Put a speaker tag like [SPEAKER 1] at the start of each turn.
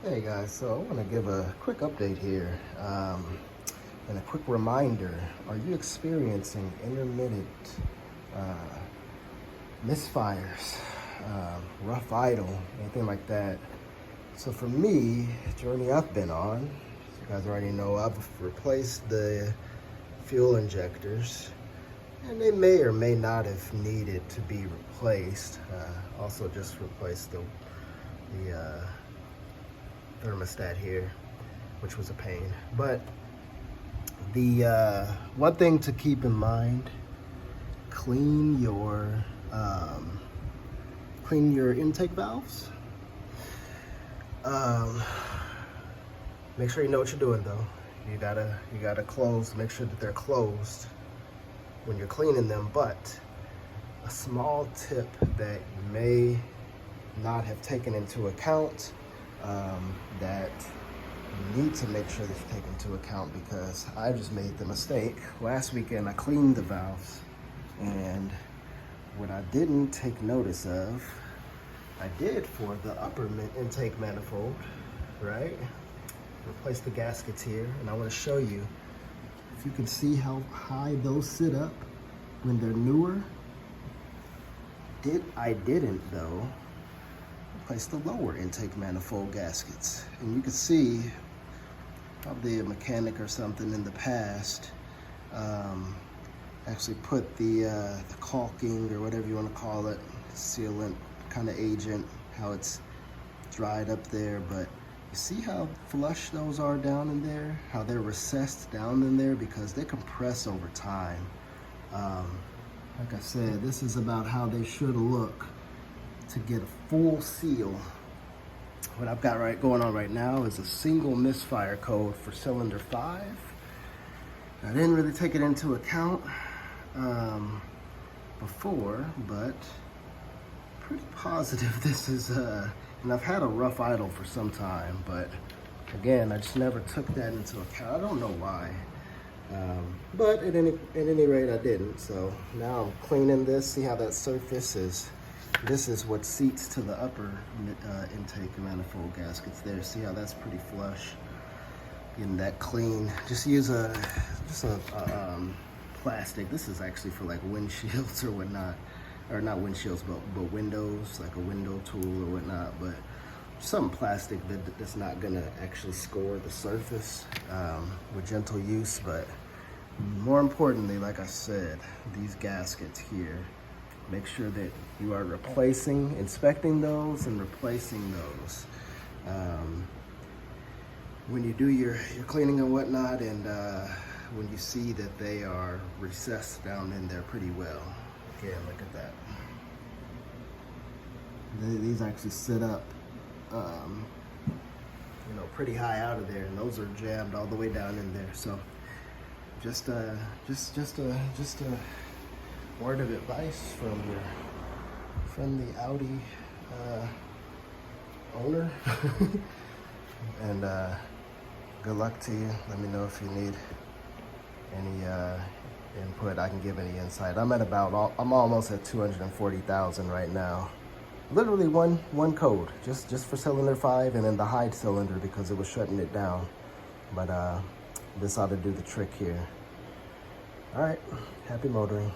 [SPEAKER 1] Hey guys, so I want to give a quick update here and a quick reminder. Are you experiencing intermittent misfires, rough idle, anything like that? So for me, journey I've been on, as you guys already know, I've replaced the fuel injectors and they may or may not have needed to be replaced. Also just replaced the thermostat here, which was a pain. But the one thing to keep in mind: clean your intake valves. Make sure you know what you're doing though. You gotta close. Make sure that they're closed when you're cleaning them. But a small tip that you may not have taken into account, that you need to make sure that you take into account, because I just made the mistake. Last weekend I cleaned the valves, and what I didn't take notice of, I did for the upper intake manifold, right? Replace the gaskets here, and I want to show you, if you can see how high those sit up when they're newer. I didn't though replace the lower intake manifold gaskets. And you can see probably a mechanic or something in the past actually put the caulking, or whatever you want to call it, sealant kind of agent, how it's dried up there. But you see how flush those are down in there, how they're recessed down in there, because they compress over time. Like I said, this is about how they should look to get a full seal. What I've got going on right now is a single misfire code for cylinder 5. I didn't really take it into account before, but pretty positive this is, and I've had a rough idle for some time, but again, I just never took that into account. I don't know why. But at any rate, I didn't. So now I'm cleaning this. See how that surface is. This is what seats to the upper intake manifold gaskets there. See how that's pretty flush. Getting that clean. Just use a plastic. This is actually for like windshields or whatnot, or not windshields, but windows, like a window tool or whatnot. But some plastic that's not gonna actually score the surface with gentle use. But more importantly, like I said, these gaskets here, make sure that you are inspecting those and replacing those when you do your cleaning and whatnot, and when you see that they are recessed down in there pretty well. Again, look at that. These actually sit up pretty high out of there, and those are jammed all the way down in there. So just a word of advice from your friendly Audi owner. And good luck to you. Let me know if you need any input. I can give any insight. I'm almost at 240,000 right now. Literally one code, just for cylinder 5, and then the hide cylinder because it was shutting it down. But this ought to do the trick here. All right, happy motoring.